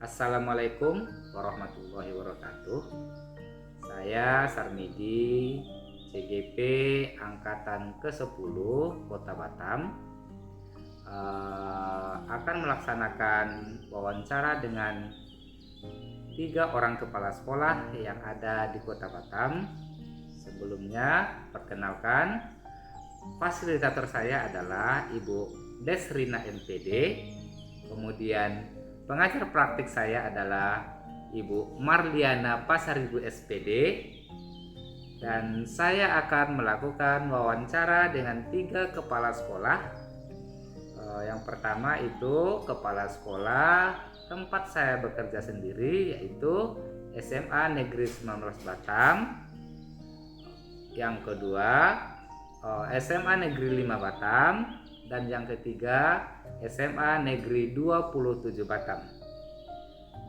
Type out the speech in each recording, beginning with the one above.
Assalamualaikum warahmatullahi wabarakatuh. Saya Sarmidi, CGP Angkatan ke-10 Kota Batam, akan melaksanakan wawancara dengan 3 orang kepala sekolah yang ada di Kota Batam. Sebelumnya, perkenalkan, fasilitator saya adalah Ibu Desrina MPD. Kemudian pengajar praktik saya adalah Ibu Marliana Pasaribu SPD, dan saya akan melakukan wawancara dengan 3 kepala sekolah. Yang pertama itu kepala sekolah tempat saya bekerja sendiri, yaitu SMA Negeri 19 Batam. Yang kedua SMA Negeri 5 Batam, dan yang ketiga SMA Negeri 27 Batam.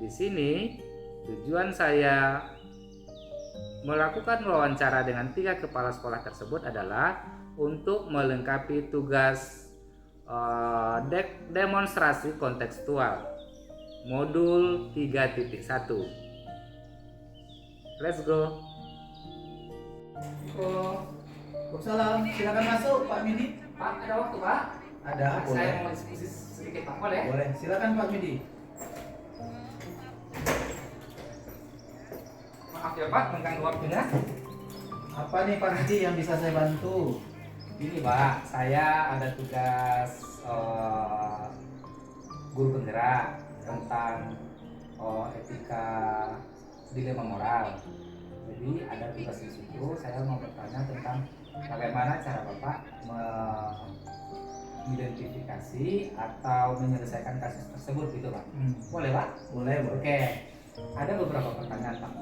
Di sini tujuan saya melakukan wawancara dengan 3 kepala sekolah tersebut adalah untuk melengkapi tugas demonstrasi kontekstual modul 3.1. Let's go. Salam, silakan masuk Pak Midi. Pak, ada waktu Pak? Ada, boleh. Saya mau diskusi sedikit Pak, boleh? Boleh, silakan Pak Midi. Maaf ya Pak, mengganggu waktunya. Apa nih Pak Midi yang bisa saya bantu? Ini Pak, saya ada tugas guru penggerak tentang etika dilema moral. Jadi ada tugas di situ, saya mau bertanya tentang bagaimana cara Bapak mengidentifikasi atau menyelesaikan kasus tersebut gitu Pak. Boleh Pak? Boleh, boleh. Oke, ada beberapa pertanyaan Pak.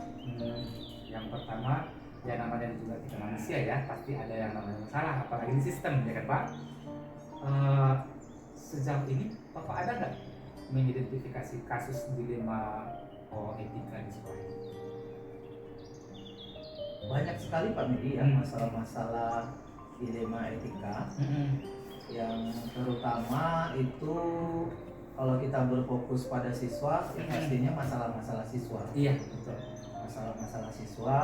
Yang pertama, ya namanya juga kita manusia ya, pasti ada yang namanya masalah, apalagi di sistem ya kan Pak. Sejauh ini Bapak ada nggak mengidentifikasi kasus dilema etika di sekolah ini? Banyak sekali Pak Midi ya masalah-masalah dilema etika yang terutama itu kalau kita berfokus pada siswa ya pastinya masalah-masalah siswa. Iya, betul. Masalah-masalah siswa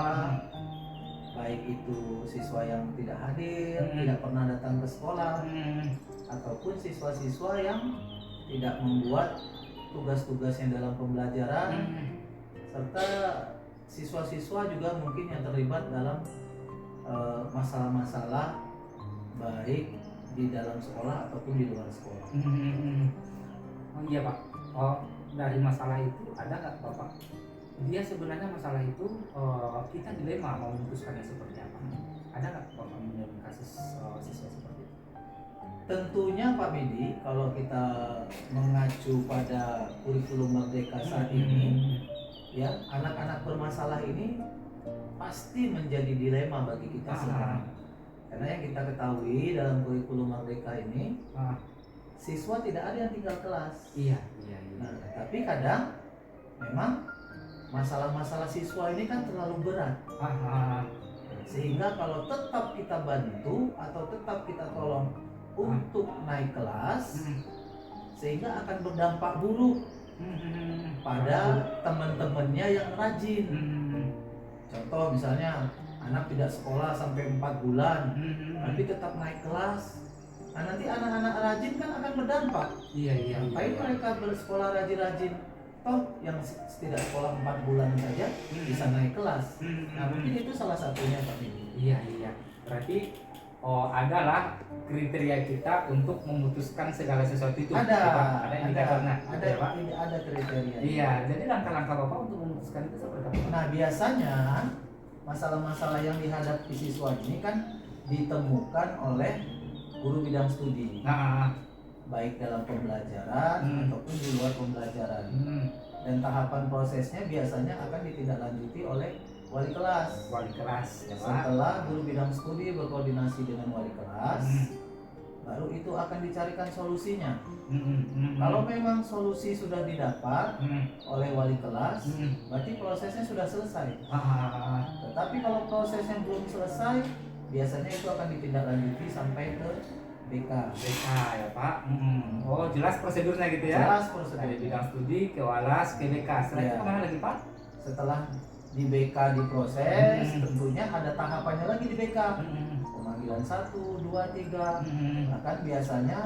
baik itu siswa yang tidak hadir, tidak pernah datang ke sekolah, ataupun siswa-siswa yang tidak membuat tugas-tugasnya dalam pembelajaran, serta siswa-siswa juga mungkin yang terlibat dalam masalah-masalah baik di dalam sekolah ataupun di luar sekolah. Oh iya Pak, dari masalah itu ada nggak Bapak? Dia sebenarnya masalah itu kita dilema mau memutuskannya seperti apa? Ada nggak Bapak menemukan kasus siswa seperti itu? Tentunya Pak Medi, kalau kita mengacu pada kurikulum Merdeka saat ini, ya anak-anak bermasalah ini pasti menjadi dilema bagi kita semua. Karena yang kita ketahui dalam kurikulum Merdeka ini, siswa tidak ada yang tinggal kelas. Iya. Nah, tapi kadang memang masalah-masalah siswa ini kan terlalu berat. Sehingga kalau tetap kita bantu atau tetap kita tolong untuk naik kelas, sehingga akan berdampak buruk pada teman-temannya yang rajin. Contoh misalnya anak tidak sekolah sampai 4 bulan, tapi tetap naik kelas. Nah, nanti anak-anak rajin kan akan berdampak. Iya. Ngapain mereka bersekolah rajin-rajin? Toh yang tidak sekolah 4 bulan saja bisa naik kelas. Nah, mungkin itu salah satunya Pak Midi. Iya. Berarti adalah kriteria kita untuk memutuskan segala sesuatu itu. Ada indikatornya. Ada kriteria. Iya, jadi langkah-langkah Bapak untuk memutuskan itu seperti apa? Nah, biasanya masalah-masalah yang dihadapi siswa ini kan ditemukan oleh guru bidang studi. Baik dalam pembelajaran ataupun di luar pembelajaran. Dan tahapan prosesnya biasanya akan ditindaklanjuti oleh wali kelas. Setelah guru bidang studi berkoordinasi dengan wali kelas, baru itu akan dicarikan solusinya. Kalau memang solusi sudah didapat oleh wali kelas, berarti prosesnya sudah selesai. Tetapi kalau prosesnya belum selesai, biasanya itu akan ditindaklanjuti sampai ke BK. BK ya Pak. Oh jelas prosedurnya gitu ya. Jelas prosedur. Dari bidang studi ke walas ke BK. Setelah itu kemana lagi Pak? Setelah di BK diproses, tentunya ada tahapannya lagi di BK. Pemanggilan 1, 2, 3. Bahkan biasanya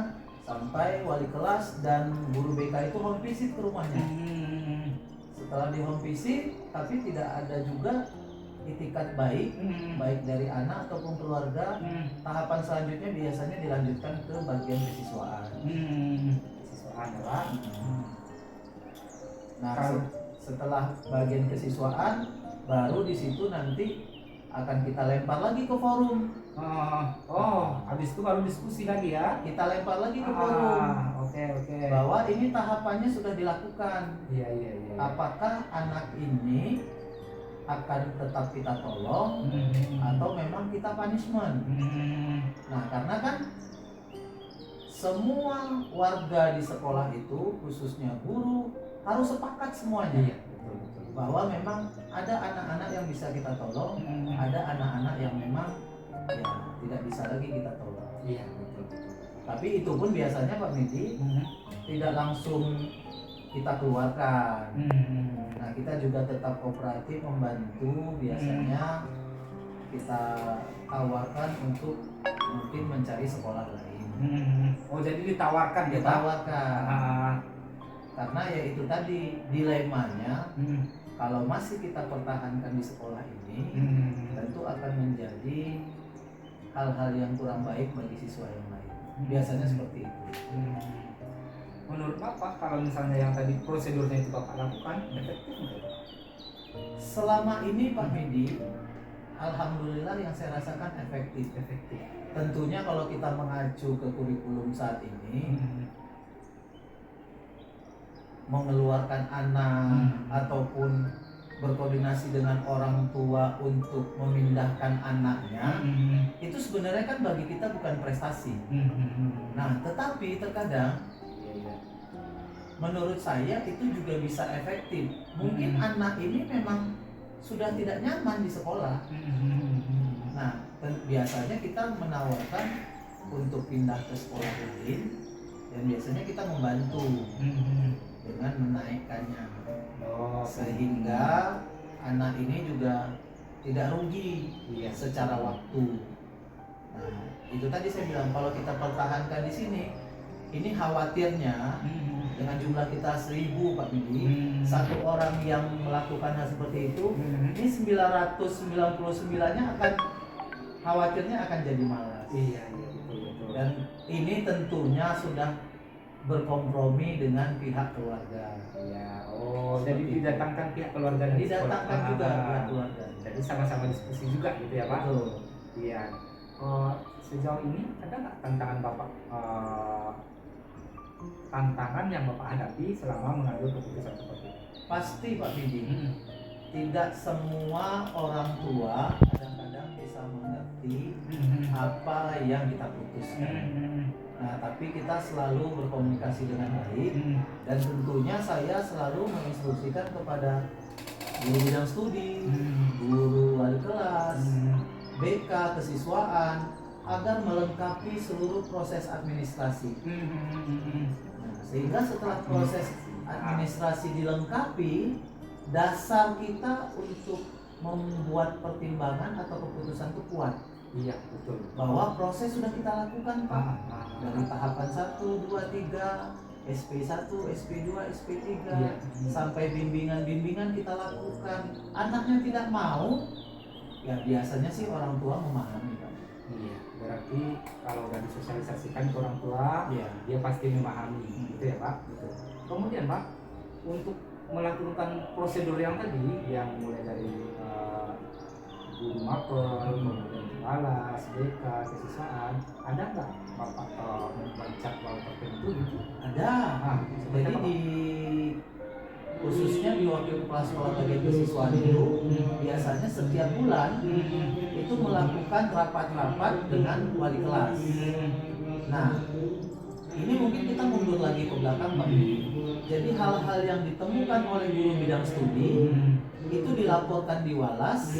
sampai wali kelas dan guru BK itu home visit ke rumahnya. Setelah di home visit, tapi tidak ada juga itikat baik, baik dari anak ataupun keluarga. Tahapan selanjutnya biasanya dilanjutkan ke bagian kesiswaan. Kesiswaan ya Pak. Nah, setelah bagian kesiswaan, baru di situ nanti akan kita lempar lagi ke forum. Habis itu baru diskusi lagi ya. Kita lempar lagi ke forum. Oke. Bahwa ini tahapannya sudah dilakukan. Iya. Apakah anak ini akan tetap kita tolong atau memang kita punishment? Nah, karena kan semua warga di sekolah itu, khususnya guru, harus sepakat semuanya. Iya, betul. Bahwa memang ada anak-anak yang bisa kita tolong, ada anak-anak yang memang ya tidak bisa lagi kita tolong. Iya, betul. Tapi itu pun biasanya Pak Midi tidak langsung kita keluarkan. Nah, kita juga tetap kooperatif membantu. Biasanya kita tawarkan untuk mungkin mencari sekolah lain. Oh, jadi ditawarkan ya Pak? Ditawarkan. Karena ya itu tadi dilemanya. Kalau masih kita pertahankan di sekolah ini, tentu akan menjadi hal-hal yang kurang baik bagi siswa yang lain. Biasanya seperti itu. Menurut Bapak, kalau misalnya yang tadi prosedurnya itu Bapak lakukan, efektif nggak? Selama ini Pak Midi, alhamdulillah yang saya rasakan efektif. Tentunya kalau kita mengacu ke kurikulum saat ini, mengeluarkan anak ataupun berkoordinasi dengan orang tua untuk memindahkan anaknya, itu sebenarnya kan bagi kita bukan prestasi. Nah, tetapi terkadang menurut saya itu juga bisa efektif. Mungkin anak ini memang sudah tidak nyaman di sekolah. Nah, biasanya kita menawarkan untuk pindah ke sekolah lain, dan biasanya kita membantu dengan menaikkannya, sehingga anak ini juga tidak rugi secara waktu. Nah, itu tadi saya bilang kalau kita pertahankan di sini, ini khawatirnya dengan jumlah kita 1000 Pak Midi, satu orang yang melakukan hal seperti itu, ini 999-nya akan khawatirnya akan jadi malas. Iya, betul. Dan ini tentunya sudah berkompromi dengan pihak keluarga. Iya. Jadi didatangkan pihak keluarga dan didatangkan juga pihak keluarga. Jadi sama-sama diskusi juga gitu ya Pak. Betul. Iya. Sejauh ini ada nggak tantangan Bapak? Tantangan yang Bapak hadapi selama mengambil keputusan seperti itu? Pasti Pak Bidi. Tidak semua orang tua kadang-kadang bisa mengerti apa yang kita putuskan. Nah, tapi kita selalu berkomunikasi dengan baik, dan tentunya saya selalu menginstruksikan kepada guru bidang studi, guru wali kelas, BK, kesiswaan, agar melengkapi seluruh proses administrasi. Nah, sehingga setelah proses administrasi dilengkapi, dasar kita untuk membuat pertimbangan atau keputusan itu kuat. Iya, betul. Bahwa proses sudah kita lakukan Pak. Dari tahapan 1, 2, 3, SP1, SP2, SP3, sampai bimbingan-bimbingan kita lakukan. Anaknya tidak mau, ya biasanya sih orang tua memahami Pak. Iya, berarti kalau udah disosialisasikan ke orang tua, dia pasti memahami, gitu ya Pak. Betul. Kemudian Pak, untuk melakukan prosedur yang tadi, yang mulai dari guru mapel, kemudian walas, BK, kesiswaan, ada nggak Bapak membaca bahwa tertentu gitu? Ada. Jadi di khususnya di wakil kepala sekolah bagian kesiswaan itu biasanya setiap bulan itu melakukan rapat-rapat dengan wali kelas. Nah, ini mungkin kita mundur lagi ke belakang Pak. Jadi hal-hal yang ditemukan oleh guru bidang studi itu dilaporkan di walas,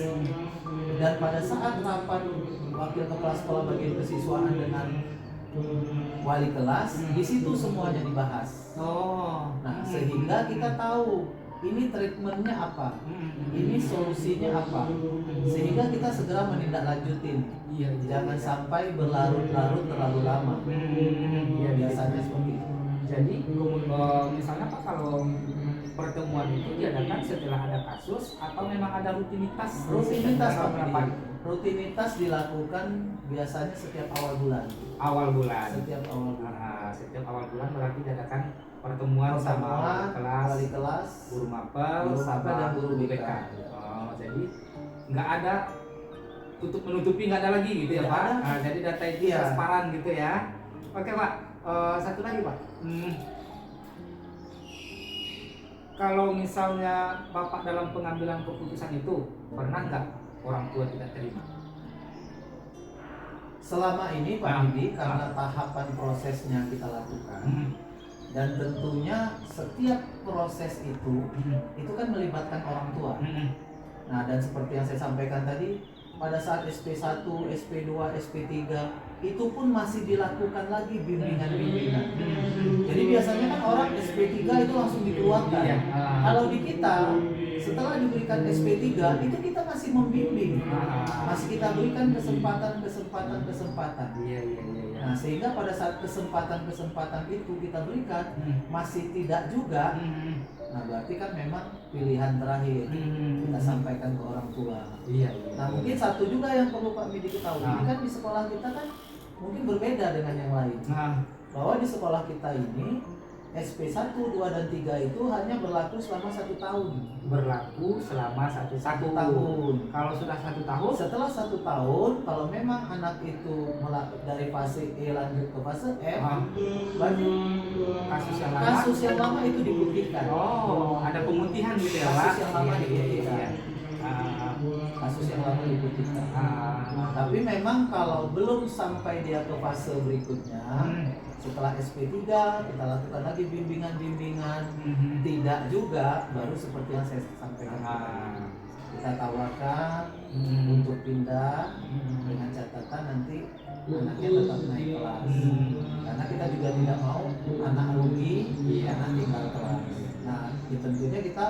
dan pada saat rapat wakil kepala sekolah bagian kesiswaan dengan wali kelas, di situ semuanya dibahas. Nah, sehingga kita tahu ini treatmentnya apa, ini solusinya apa, sehingga kita segera menindaklanjutin. Jangan sampai berlarut-larut terlalu lama. Biasanya seperti itu. Jadi misalnya Pak, kalau pertemuan itu diadakan setelah ada kasus atau memang ada rutinitas? Rutinitas Pak berapa? Rutinitas dilakukan biasanya setiap awal bulan. Awal bulan. Setiap awal bulan. Setiap awal bulan berarti diadakan pertemuan sama wali kelas, guru mapel, dan guru BK. Jadi nggak ada tutup menutupi, nggak ada lagi gitu ya Pak. Jadi data itu transparan gitu ya. Oke Pak, satu lagi Pak. Kalau misalnya Bapak dalam pengambilan keputusan itu pernah nggak orang tua tidak terima? Selama ini Pak Didi, karena tahapan prosesnya kita lakukan, dan tentunya setiap proses itu kan melibatkan orang tua. Nah, dan seperti yang saya sampaikan tadi, pada saat SP1, SP2, SP3 itu pun masih dilakukan lagi bimbingan-bimbingan. Jadi biasanya kan orang SP3 itu langsung dikeluarkan. Kalau di kita setelah diberikan SP3 itu kita masih membimbing, masih kita berikan kesempatan. Nah, sehingga pada saat kesempatan itu kita berikan masih tidak juga, nah berarti kan memang pilihan terakhir kita sampaikan ke orang tua. Nah, mungkin satu juga yang perlu Pak Midi ketahui, kan di sekolah kita kan mungkin berbeda dengan yang lain. Bahwa di sekolah kita ini SP1, 2, dan 3 itu hanya berlaku selama 1 tahun. Berlaku selama satu tahun. Kalau sudah 1 tahun? Setelah 1 tahun, kalau memang anak itu dari fase E lanjut ke fase F, berarti kasus yang lama itu diputihkan. Ada pemutihan gitu ya Pak? Kasus yang lama diputihkan. Kasus yang lama diputihkan. Tapi memang kalau belum sampai dia ke fase berikutnya, setelah SP3 kita lakukan lagi bimbingan, tidak juga, baru seperti yang saya sampaikan kita tawarkan untuk pindah dengan catatan nanti anaknya tetap naik kelas, karena kita juga tidak mau anak rugi karena tinggal kelas. Nah, tentunya kita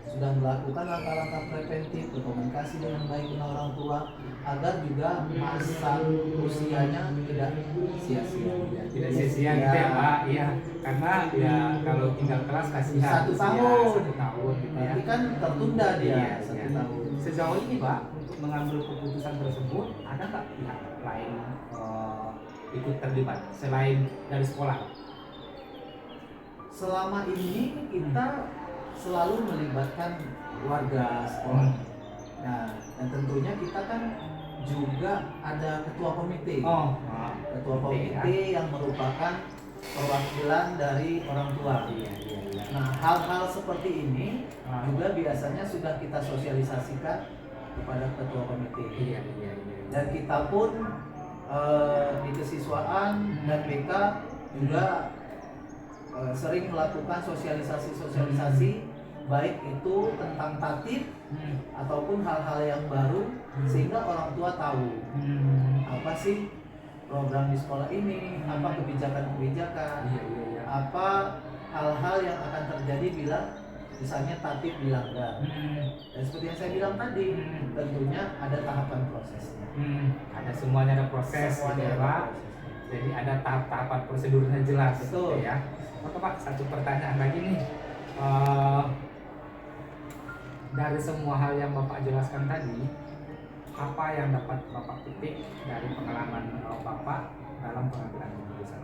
sudah melakukan langkah-langkah preventif, berkomunikasi dengan baik dengan orang tua agar juga masa usianya tidak sia-sia. Tidak sia-sia gitu ya Pak. Iya, karena ya kalau tinggal kelas kasihan 1 tahun. 1 tahun gitu ya. Nanti kan tertunda dia 1 tahun. Sejauh ini Pak, untuk mengambil keputusan tersebut ada nggak pihak lain ikut terlibat selain dari sekolah? Selama ini kita selalu melibatkan warga sekolah. Nah, dan tentunya kita kan juga ada ketua komite. Ketua komite yang merupakan perwakilan dari orang tua. Nah, hal-hal seperti ini juga biasanya sudah kita sosialisasikan kepada ketua komite. Dan kita pun di kesiswaan dan BK juga sering melakukan sosialisasi baik itu tentang tatib ataupun hal-hal yang baru, sehingga orang tua tahu apa sih program di sekolah ini, apa kebijakan-kebijakan, apa hal-hal yang akan terjadi bila misalnya tatib dilanggar. Dan seperti yang saya bilang tadi, tentunya ada tahapan prosesnya. Ada semuanya, ada proses gitu ya Pak. Jadi ada tahap-tahapan prosedurnya jelas. Betul. Gitu ya. Oke Pak, satu pertanyaan lagi nih. Dari semua hal yang Bapak jelaskan tadi, apa yang dapat Bapak petik dari pengalaman Bapak dalam pengambilan keputusan?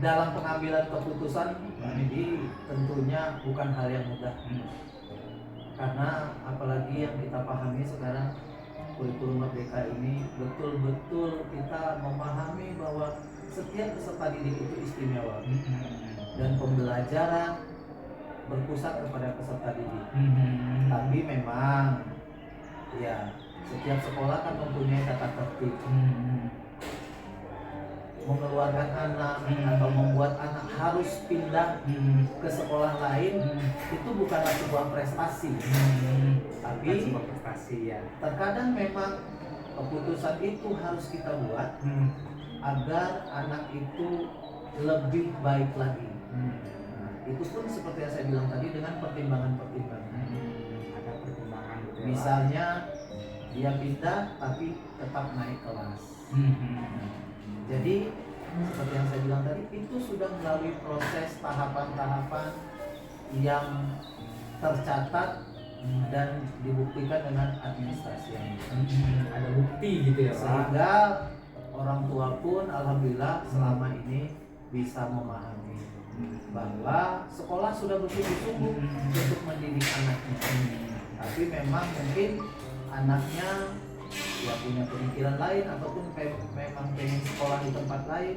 Dalam pengambilan keputusan, ini tentunya bukan hal yang mudah. Karena apalagi yang kita pahami sekarang, kurikulum Merdeka ini betul-betul kita memahami bahwa setiap peserta didik itu istimewa, dan pembelajaran berpusat kepada peserta didik. Tapi memang ya setiap sekolah kan mempunyai tata tertib. Mengeluarkan anak atau membuat anak harus pindah ke sekolah lain itu bukanlah sebuah prestasi. Tapi sebuah prestasi ya. Terkadang memang keputusan itu harus kita buat agar anak itu lebih baik lagi. Nah, itu pun seperti yang saya bilang tadi dengan pertimbangan-pertimbangan. Ada pertimbangan gitu ya, Pak. Misalnya dia pindah tapi tetap naik kelas. Nah, jadi seperti yang saya bilang tadi, itu sudah melalui proses tahapan-tahapan yang tercatat dan dibuktikan dengan administrasi yang ada bukti gitu ya, Pak. sehingga orang tua pun alhamdulillah selama ini bisa memahami bahwa sekolah sudah bersungguh-sungguh untuk mendidik anaknya. Tapi memang mungkin anaknya ya punya pemikiran lain ataupun memang pengen sekolah di tempat lain.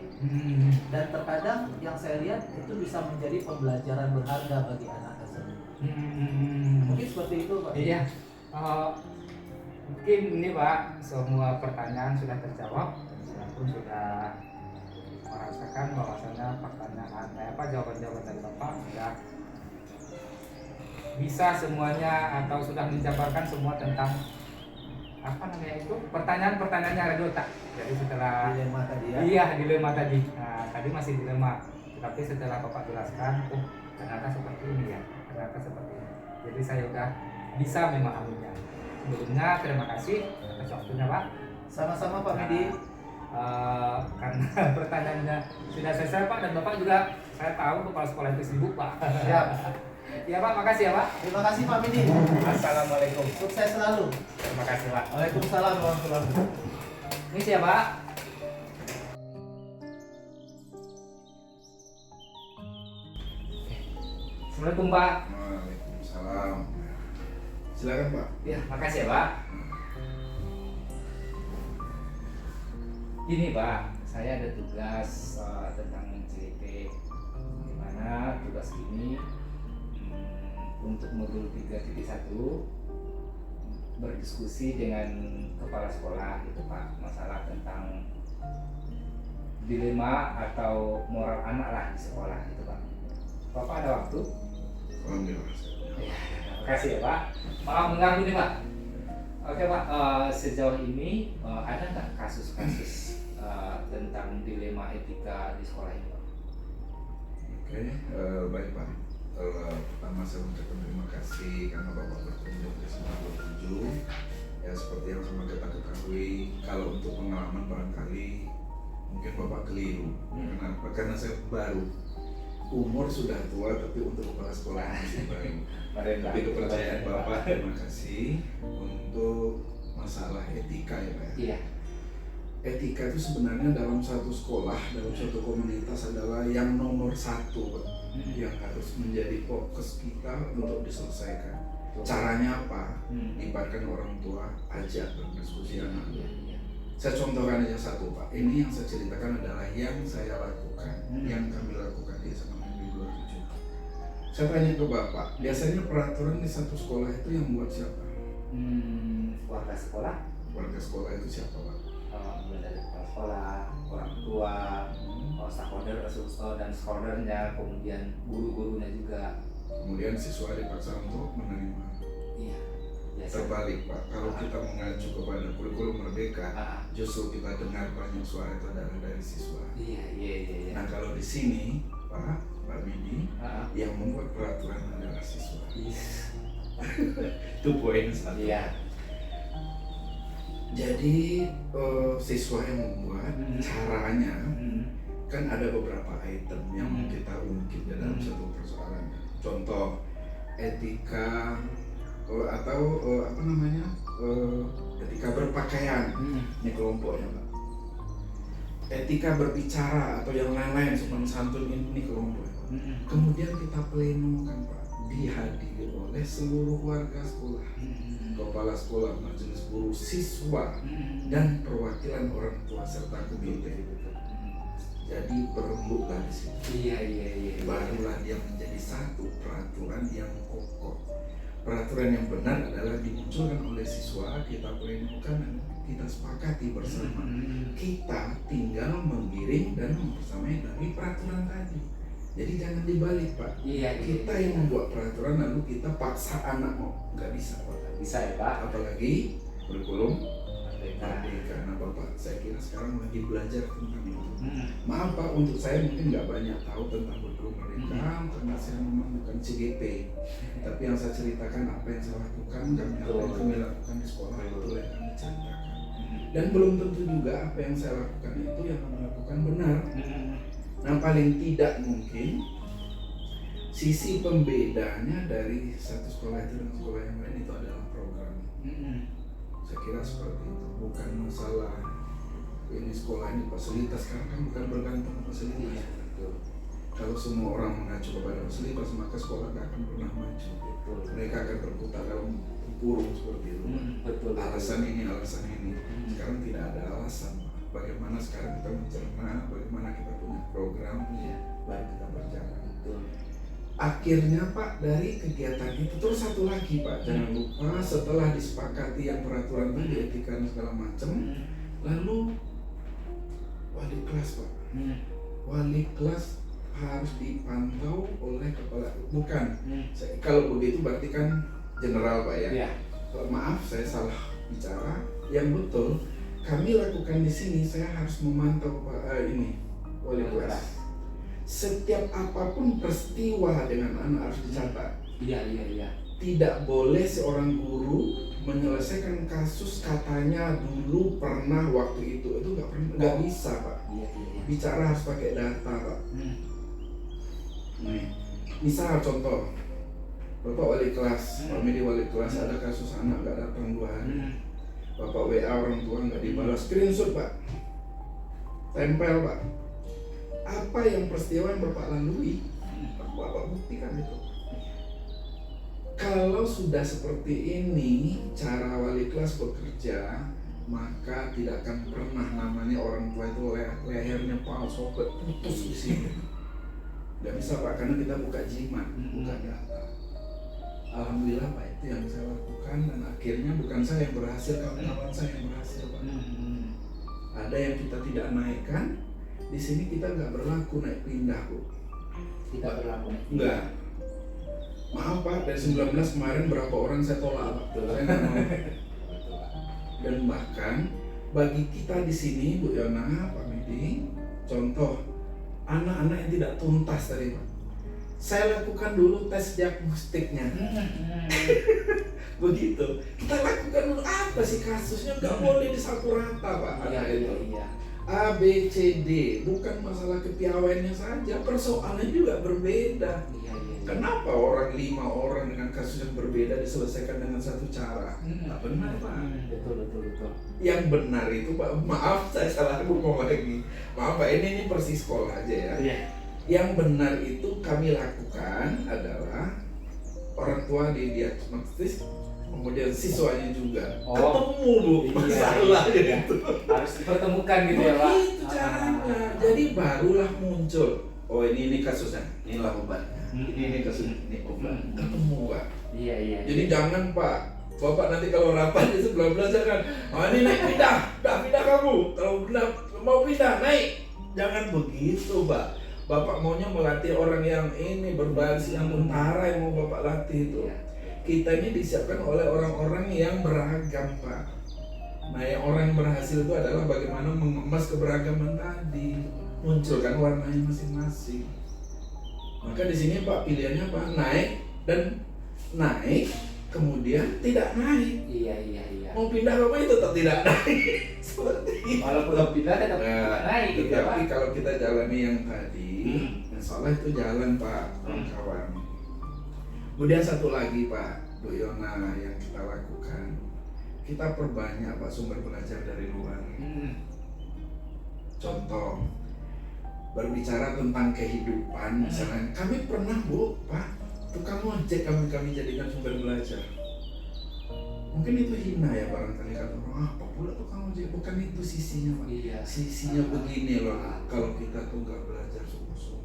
Dan terkadang yang saya lihat itu bisa menjadi pembelajaran berharga bagi anak tersebut. Mungkin seperti itu, Pak. Iya. Mungkin ini, Pak, semua pertanyaan sudah terjawab. Saya pun sudah merasakan bahwasannya jawaban-jawaban dari Bapak sudah bisa semuanya atau sudah menjabarkan semua tentang apa namanya itu pertanyaan-pertanyaannya Radio Tak. Jadi setelah Dilema tadi ya. Iya, dilema tadi. Nah, tadi masih dilema. Tapi setelah Bapak jelaskan, oh ternyata seperti ini ya, ternyata seperti ini. Jadi saya udah bisa memahaminya. Sebelumnya terima kasih atas waktunya, Pak. Sama-sama Pak Midi. Karena pertanyaannya sudah selesai, Pak, dan Bapak juga saya tahu kepala sekolah itu sibuk, Pak. Siap. Ya, Pak, makasih ya, Pak. Terima kasih Pak Midi. Assalamualaikum. Sukses selalu. Terima kasih, Pak. Waalaikumsalam warahmatullahi wabarakatuh. Ini siapa? Assalamualaikum, Pak. Waalaikumsalam. Silakan Pak. Ya, makasih ya, Pak. Gini, Pak, saya ada tugas tentang CIT, di mana tugas ini untuk modul 3.1 berdiskusi dengan kepala sekolah gitu, Pak, masalah tentang dilema atau moral anak lah di sekolah gitu, Pak. Bapak ada waktu? Alhamdulillah. Ya, terima kasih ya, Pak. Maaf mengganggu nih, Pak. Oke, Pak, sejauh ini ada nggak kasus-kasus tentang dilema etika di sekolah ini, Pak? Oke, baik Pak. Pertama saya mengucapkan terima kasih karena Bapak berkunjung ke Semarang 27. Ya seperti yang sama kita ketahui, kalau untuk pengalaman barangkali mungkin Bapak keliru. Kenapa? Karena saya baru. Umur sudah tua tapi untuk kepala sekolah masih baru. Tapi kepercayaan Bapak, terima kasih untuk masalah etika ya Pak. Iya. Etika itu sebenarnya dalam satu sekolah, dalam satu komunitas adalah yang nomor satu Pak. Yang harus menjadi fokus kita untuk diselesaikan. Caranya apa? Libatkan orang tua, ajak berdiskusi anak. Saya contohkan aja satu Pak. Ini yang saya ceritakan adalah yang saya lakukan, yang kami lakukan di SMA Negeri 27. Saya tanya ke Bapak, biasanya peraturan di satu sekolah itu yang buat siapa? Warga sekolah, Warga sekolah itu siapa Pak? mulai dari kepala sekolah, orang tua, stakeholder dan stakeholdernya, kemudian guru-gurunya juga. Kemudian siswa dipaksa untuk menerima. Iya. Biasa. Terbalik Pak, kalau kita mengacu kepada kurikulum merdeka, justru kita dengar banyak suara itu adalah dari siswa. Iya. Nah kalau di sini Pak Midi, yang membuat peraturan adalah siswa. Itu poin satu. Iya. Jadi siswa yang membuat caranya kan ada beberapa item yang kita ungkit di dalam satu persoalan. Contoh etika atau etika berpakaian. Ini kelompoknya Pak. Etika berbicara atau yang lain-lain sopan santun ini kelompoknya. Kemudian kita pleno kan Pak, dihadiri oleh seluruh warga sekolah, kepala sekolah, majelis guru, siswa, dan perwakilan orang tua serta komite. Jadi berembuklah di situ. Iya. Barulah dia menjadi satu peraturan yang kokoh. Peraturan yang benar adalah dimunculkan oleh siswa, kita plenokan dan kita sepakati bersama. Kita tinggal menggiring dan mempersamai dari peraturan tadi. Jadi jangan dibalik Pak. Iya. Kita yang membuat peraturan lalu kita paksa anak mau, nggak bisa Pak. Bisa ya, Pak. Apalagi kurikulum merdeka. Nah Bapak saya kira sekarang lagi belajar tentang itu. Maaf Pak, untuk saya mungkin nggak banyak tahu tentang berguru merdeka karena saya memang bukan CGP. Tapi yang saya ceritakan apa yang saya lakukan, apa yang kami lakukan di sekolah itu yang kami ceritakan. Dan belum tentu juga apa yang saya lakukan itu yang kami lakukan benar. Nah paling tidak mungkin sisi pembedanya dari satu sekolah itu dengan sekolah yang lain itu adalah program. Saya kira seperti itu, bukan masalah ini sekolah ini fasilitas, karena kan bukan bergantung fasilitas. Kalau semua orang mengacu kepada fasilitas maka sekolah tidak akan pernah maju. Mereka akan terputar dalam kurung seperti itu. Alasan ini. Sekarang tidak ada alasan. Bagaimana sekarang kita mencerna, bagaimana kita punya program, baru kita berjalan. Akhirnya Pak dari kegiatan itu terus satu lagi Pak, jangan lupa setelah disepakati yang peraturan tadi etika dan segala macam, lalu wali kelas Pak, wali kelas harus dipantau oleh kepala, bukan, kalau begitu berarti kan general Pak ya. Maaf saya salah bicara, yang betul kami lakukan di sini saya harus memantau Pak ini wali kelas. Setiap apapun peristiwa dengan anak harus dicatat. Iya. Tidak boleh seorang guru menyelesaikan kasus katanya dulu pernah waktu itu nggak bisa Pak. Bicara harus pakai data Pak. Nih, misal contoh, Bapak wali kelas, Pak Medi wali kelas ada kasus anak nggak datang 2 hari. Bapak WA orang tua nggak dibalas, screenshot Pak, tempel Pak. Apa yang peristiwa yang Bapak lalui, Bapak buktikan itu. Kalau sudah seperti ini cara wali kelas bekerja, maka tidak akan pernah namanya orang tua itu lehernya palsu putus di sini. Gak bisa Pak, karena kita buka jimat, bukan data. Alhamdulillah Pak, itu yang saya lakukan dan akhirnya bukan saya yang berhasil, kawan-kawan saya yang berhasil Pak. Ada yang kita tidak naikkan. Di sini kita nggak berlaku naik pindah Bu. Tidak berlaku. Enggak. Maaf Pak, dari 19 kemarin berapa orang saya tolak Pak. Saya nggak mau. Dan bahkan bagi kita di sini Bu Yona, Pak Medi, contoh anak-anak yang tidak tuntas tadi Pak. Saya lakukan dulu tes diagnostiknya. Begitu. Kita lakukan dulu apa sih kasusnya, nggak boleh disapu rata Pak. Iya. A, B, C, D, bukan masalah kepiawaiannya saja, persoalannya juga berbeda. Kenapa 5 orang dengan kasus yang berbeda diselesaikan dengan satu cara? Nggak benar Pak. Betul. Yang benar itu Pak, maaf saya salah ngomong lagi. Maaf Pak, ini persis sekolah aja ya. Yang benar itu kami lakukan adalah orang tua didiagnosis, kemudian siswanya juga ketemu Bu masalahnya itu. Harus dipertemukan gitu ya Pak. Itu caranya. Jadi barulah muncul. Oh ini kasusnya, inilah obatnya. Ini kasusnya, ini obat. Ketemu Pak. Iya. Jadi jangan Pak, Bapak nanti kalau rapat di sebelah belajar kan, ini naik pindah kamu. Kalau mau pindah naik, jangan begitu Pak. Bapak maunya melatih orang yang ini berbasis yang tentara yang mau Bapak latih itu. Kita ini disiapkan oleh orang-orang yang beragam Pak. Nah yang orang yang berhasil itu adalah bagaimana mengemas keberagaman tadi, munculkan warnanya masing-masing. Maka di sini Pak pilihannya Pak naik dan naik, kemudian tidak naik. Iya. Mau pindah Bapak itu tetap tidak naik. Seperti itu. Walaupun mau pindah tetap tidak naik gitu ya Pak. Tapi kalau kita jalani yang tadi, insya Allah itu jalan Pak, kawan-kawan. Kemudian satu lagi Pak, Bu Yona yang kita lakukan, kita perbanyak Pak sumber belajar dari luar. Contoh, berbicara tentang kehidupan, misalnya kami pernah Bu, Pak, tukang ojek kami jadikan sumber belajar. Mungkin itu hina ya barangkali kata orang, apa pula tukang ojek, bukan itu sisinya Pak. Sisinya begini loh, kalau kita tuh nggak belajar sungguh-sungguh.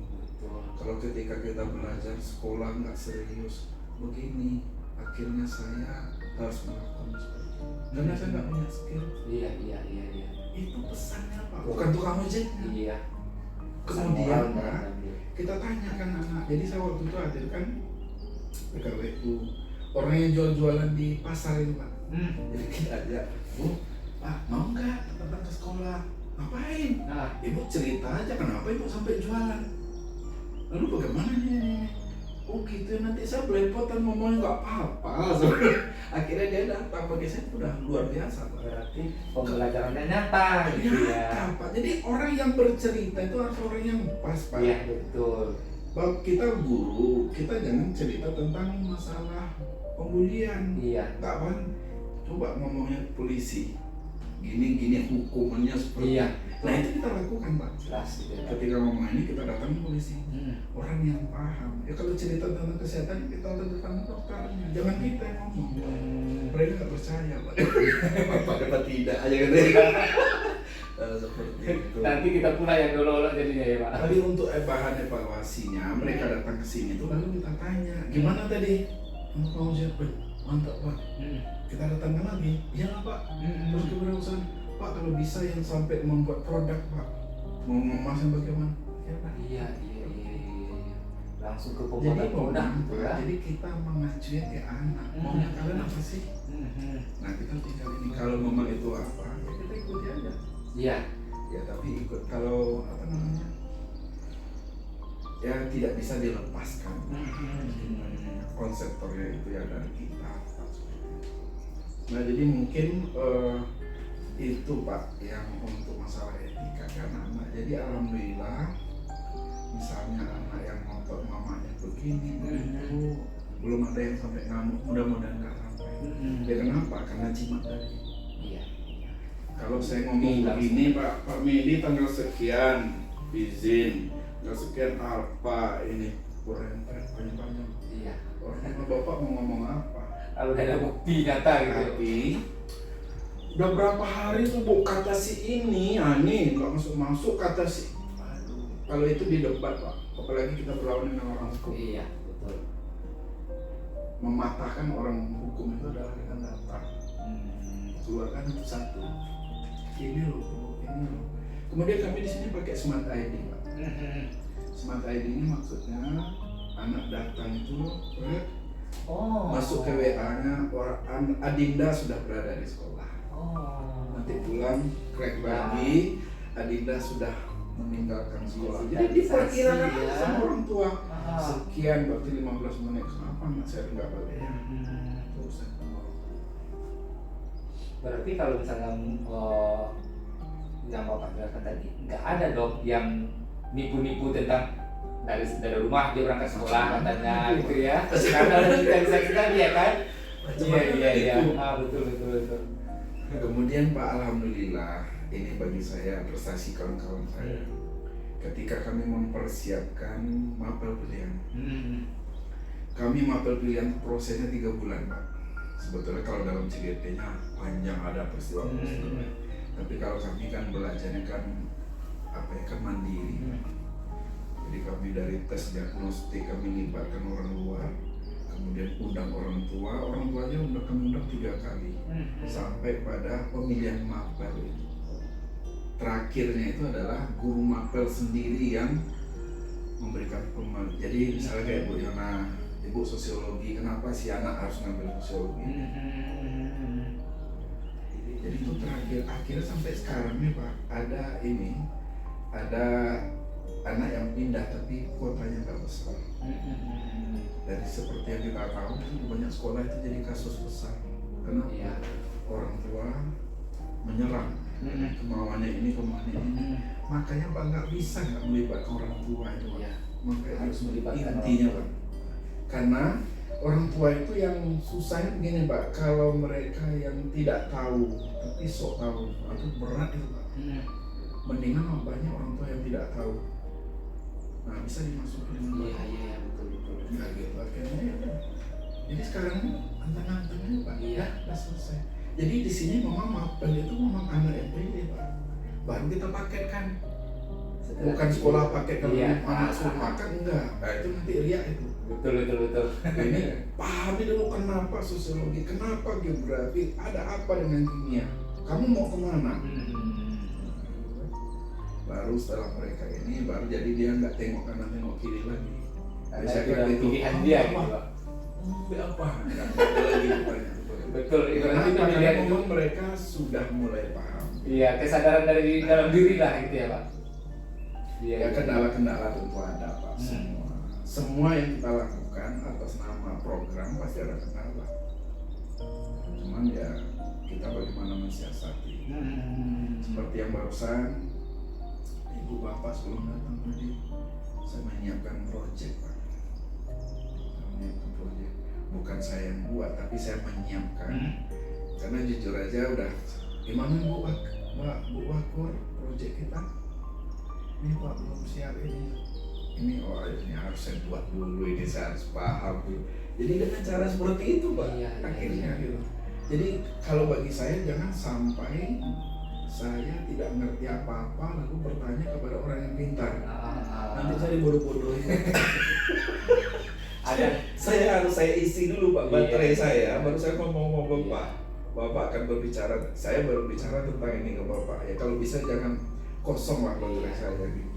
Kalau ketika kita belajar sekolah nggak serius, begini akhirnya saya harus melakukan seperti itu karena saya nggak punya skill. Iya. Itu pesannya Pak, bukan tukang ojeknya. Iya. Kemudian Pak, kita tanyakan anak. Jadi saya waktu itu hadirkan PKWU, orang yang jual-jualan di pasar itu Pak. Jadi kita ajak, Bu, Pak mau nggak datang ke sekolah? Ngapain? Nah, Ibu cerita aja kenapa ibu sampai jualan. Lalu bagaimana nih? Oh gitu, nanti saya belepotan ngomongnya nggak apa-apa. Akhirnya dia datang, bagi saya itu udah luar biasa Pak. berarti pembelajarannya nyata gitu ya. Ya, Pak. Jadi orang yang bercerita itu harus orang yang pas Pak. Iya betul. Pak, kita guru, kita jangan cerita tentang masalah pembulian. Iya. Nggak apa, coba ngomongnya polisi. Gini hukumannya seperti Iya. Nah itu kita lakukan Pak. Jelas gitu ya. Ketika ngomong ini kita datang ke polisi. Hmm. Orang yang paham. Ya kalau cerita tentang kesehatan kita datang ke dokternya. Jangan kita yang ngomong. Mereka nggak percaya Pak. Apa tidak aja kan? Seperti itu. Nanti kita pula yang dololok jadinya ya Pak. Tapi untuk bahan evaluasinya mereka datang ke sini tuh lalu kita tanya gimana tadi? Kamu siapa? Mantap Pak. Kita datangkan lagi. Iya lah Pak. Terus keberusahaan Pak kalau bisa yang sampai membuat produk Pak. Mau memasang bagaimana? Ya Pak. Iya. Langsung ke Jadi pembuatan produk gitu ya. jadi kita mengajuin ke anak. Maunya kalian apa sih? Nah kita tinggal ini. Kalau memang itu apa? Ya kita ikuti aja. Iya. Ya tapi ikut kalau apa namanya? Ya tidak bisa dilepaskan. Konseptornya itu ya dari kita. Nah jadi mungkin itu Pak yang untuk masalah etika karena anak. Jadi alhamdulillah misalnya anak yang nonton mamanya begini begitu belum ada yang sampai ngamuk, mudah-mudahan nggak sampai. Ya kenapa? Karena jimat tadi. Iya. Kalau saya ngomong begini Pak Medi tanggal sekian izin, tanggal sekian apa ini kurang panjang-panjang. Iya. Orang Bapak mau ngomong apa? Kalau ada bukti nyata gitu. Tapi udah berapa hari tuh Bu kata si ini, nih nggak masuk kata si. Aduh, kalau itu di debat Pak, apalagi kita berlawan dengan orang hukum. Iya betul. Mematahkan orang hukum itu adalah dengan data. Keluarkan itu satu. Ini loh, ini loh. Kemudian kami di sini pakai Smart ID Pak. Smart ID ini maksudnya anak datang itu masuk ke WA-nya orang Adinda sudah berada di sekolah. Nanti pulang crack lagi Adinda sudah meninggalkan sekolah. Jadi diperkirakan sama orang tua. Sekian berarti 15 menit. Kenapa anak saya nggak balik ya? Terus saya sama orang tua. Berarti kalau misalnya yang Bapak jelaskan tadi nggak ada dok yang nipu-nipu tentang dari rumah dia berangkat sekolah katanya gitu ya. Karena ada digitalisasi tadi ya kan. Iya. Betul. Kemudian Pak alhamdulillah ini bagi saya prestasi kawan-kawan saya. Ketika kami mempersiapkan mapel pilihan. Kami mapel pilihan prosesnya 3 bulan Pak. Sebetulnya kalau dalam CGT-nya panjang ada peristiwa. Tapi kalau kami kan belajarnya kan mandiri. Jadi kami dari tes diagnostik kami libatkan orang luar, kemudian undang orang tuanya kami undang 3 kali sampai pada pemilihan mapel itu. Terakhirnya itu adalah guru mapel sendiri yang memberikan pemahaman. Jadi misalnya kayak Bu Yona, Ibu sosiologi, kenapa si anak harus ngambil sosiologi? Jadi itu terakhir, akhirnya sampai sekarang nih Pak, ada anak yang pindah tapi kuotanya nggak besar. Dari seperti yang kita tahu itu banyak sekolah itu jadi kasus besar. Kenapa? Orang tua menyerang kemauannya ini. Makanya Pak nggak bisa nggak melibatkan orang tua itu. Makanya harus melibatkan intinya Pak. Karena orang tua itu yang susahnya begini Pak, kalau mereka yang tidak tahu tapi sok tahu itu berat itu Pak. Mendingan banyak orang tua yang tidak tahu. Nah bisa dimasukin dengan baik. Iya betul. Nah gitu akhirnya ya. Jadi sekarang anteng-antengnya Pak, udah selesai. Jadi di sini memang mapel itu memang anak yang pilih Pak. Baru kita paketkan. Bukan sekolah paket kalau anak suruh makan enggak. Nah itu nanti riak itu. Betul. Ini pahami dulu kenapa sosiologi, kenapa geografi, ada apa dengan kimia. Kamu mau kemana? Baru setelah mereka ini baru jadi dia nggak tengok kanan tengok kiri lagi. Karena itu pilihan dia gitu Pak. Apa? Nggak ada lagi bertanya. Betul, Karena itu pada dilihat itu. momen mereka sudah mulai paham. Iya, kesadaran dari dalam diri lah gitu ya Pak. Iya. Ya kendala-kendala tentu ada Pak. Hmm. Semua yang kita lakukan atas nama program pasti ada kendala. Cuman ya kita bagaimana mensiasati. Seperti yang barusan ibu bapak sebelum datang tadi, saya menyiapkan proyek Pak. Saya menyiapkan proyek. Bukan saya yang buat, tapi saya menyiapkan. Karena jujur aja udah gimana Bu Wakur proyek kita? Ini Pak belum siap ini oh ini harus saya buat dulu, ini saya harus paham. Jadi dengan cara seperti itu Pak, Iya, akhirnya iya. gitu. Jadi kalau bagi saya jangan sampai saya tidak mengerti apa-apa lalu bertanya kepada orang yang pintar. Nanti saya dibodoh-bodohin. saya harus isi dulu Pak baterai saya, baru saya ngomong Bapak. Bapak akan berbicara, saya baru bicara tentang ini ke Bapak. Ya kalau bisa jangan kosong lah baterai saya gitu.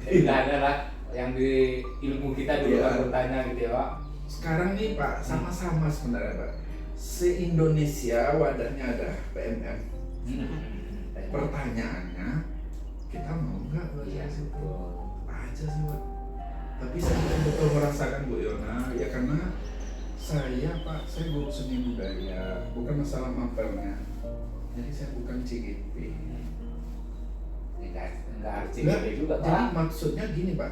Tidak ada lah yang di ilmu kita dulu Iya. kan bertanya gitu ya Pak. Sekarang nih Pak, sama-sama sebenarnya Pak. Se-Indonesia wadahnya ada PMM. Pertanyaannya, kita mau nggak belajar Iya, situ? betul. Aja sih Pak. Tapi saya betul merasakan Bu Yona, ya karena saya Pak, saya guru seni budaya, bukan masalah mapelnya. Jadi saya bukan CGP. Enggak harus Nggak, CGP juga jadi Pak. maksudnya gini Pak,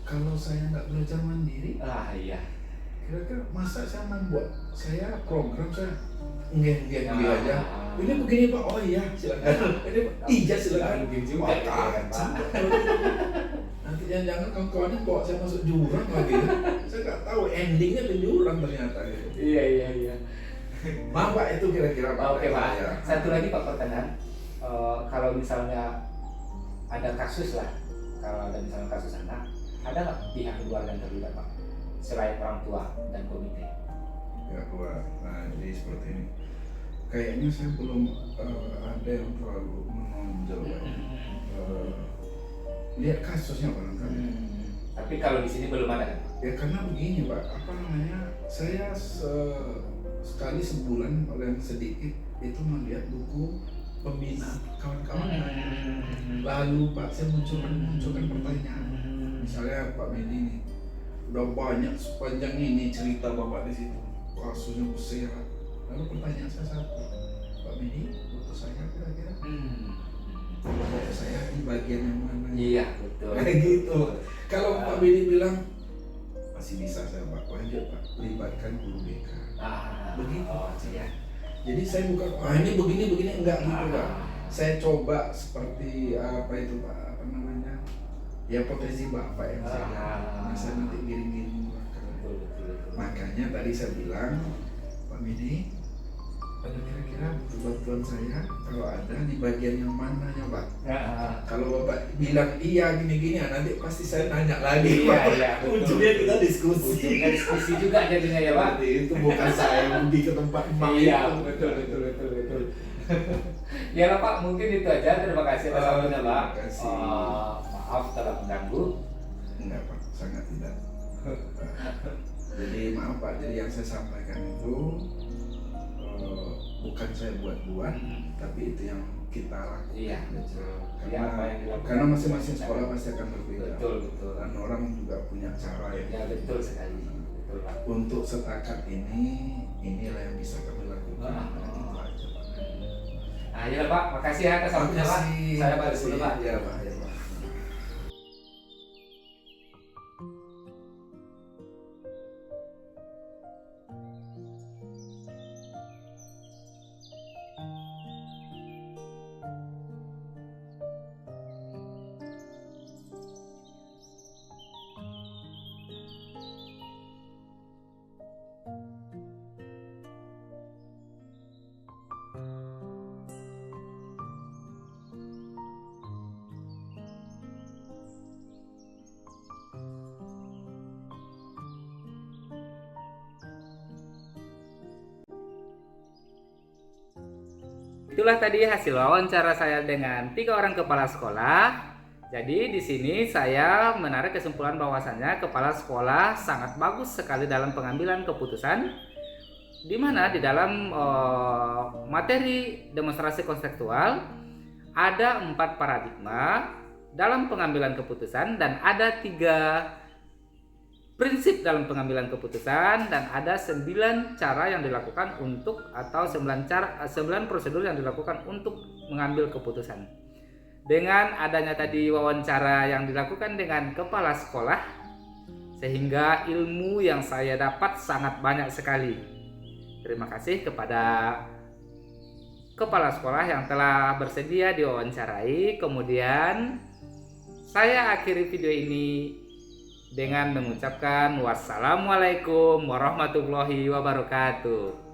kalau saya nggak belajar mandiri, Iya. kira-kira masa saya membuat saya program saya nggak Nah. aja. Ini begini Pak, oh iya silakan. Ini iya silakan. Mungkin juga Wah, gitu kan, kacau. Pak. Nanti jangan-jangan kawan-kawannya bawa saya masuk jurang lagi. Saya nggak tahu endingnya di jurang ternyata gitu. Iya. Maaf Pak, itu kira-kira Pak. Oke Pak. Ya. Satu lagi Pak pertanyaan. Kalau misalnya ada kasus lah, kalau ada misalnya kasus anak, ada nggak pihak keluarga yang terlibat Pak? Selain orang tua dan komite. Ya keluar. Nah jadi seperti ini. Kayaknya saya belum ada yang terlalu menonjol Pak. Lihat kasusnya barangkali. Tapi kalau di sini belum ada kan? Ya karena begini Pak, apa namanya? Saya sekali sebulan paling sedikit itu melihat buku pembinaan kawan-kawan. Lalu Pak saya munculkan pertanyaan. Misalnya Pak Medi nih, udah banyak sepanjang ini cerita Bapak di situ, kasusnya berserat. Lalu pertanyaan saya satu, Pak Medi, butuh saya kira-kira? Butuh saya di bagian yang mana? Iya betul. Kayak gitu. Kalau Pak Medi bilang masih bisa saya Pak, lanjut Pak, libatkan guru BK. Begitu. Oh, iya. Jadi saya bukan, ini begini enggak gitu Pak. Saya coba seperti apa itu Pak, apa namanya? Ya potensi Bapak yang saya lihat. Nah, saya nanti giring-giring belakang. Betul. Makanya tadi saya bilang, Pak Medi, ada kira-kira butuh bantuan saya kalau ada di bagian yang mana ya Pak? Kalau Bapak bilang iya gini-gini, nanti pasti saya nanya lagi Pak. Iya, betul. Ujungnya kita diskusi. Ujungnya diskusi juga jadinya ya Pak. Itu bukan saya yang pergi ke tempat emak Iya, itu. betul. Ya lah Pak, mungkin itu aja. Terima kasih atas waktunya Pak. Terima kasih. Maaf telah mengganggu. Enggak Pak, sangat tidak. Jadi maaf Pak, jadi yang saya sampaikan itu bukan saya buat-buat, tapi itu yang kita lakukan. Iya, betul. Ya, apa yang dilakukan. Karena masing-masing sekolah pasti akan berbeda. Betul. Dan orang juga punya cara ya. Ya betul sekali. Betul Pak. Untuk setakat ini, inilah yang bisa kami lakukan. Ah. Itu aja Pak. Nah, ya Pak, makasih atas waktunya Pak. Saya balik dulu Pak. Ya Pak, ya Pak. Itulah tadi hasil wawancara saya dengan 3 orang kepala sekolah. Jadi di sini saya menarik kesimpulan bahwasannya kepala sekolah sangat bagus sekali dalam pengambilan keputusan di mana di dalam materi demonstrasi konseptual ada 4 paradigma dalam pengambilan keputusan dan ada 3 prinsip dalam pengambilan keputusan dan ada 9 cara yang dilakukan untuk atau 9 prosedur yang dilakukan untuk mengambil keputusan. Dengan adanya tadi wawancara yang dilakukan dengan kepala sekolah, sehingga ilmu yang saya dapat sangat banyak sekali. Terima kasih kepada kepala sekolah yang telah bersedia diwawancarai. Kemudian saya akhiri video ini dengan mengucapkan wassalamualaikum warahmatullahi wabarakatuh.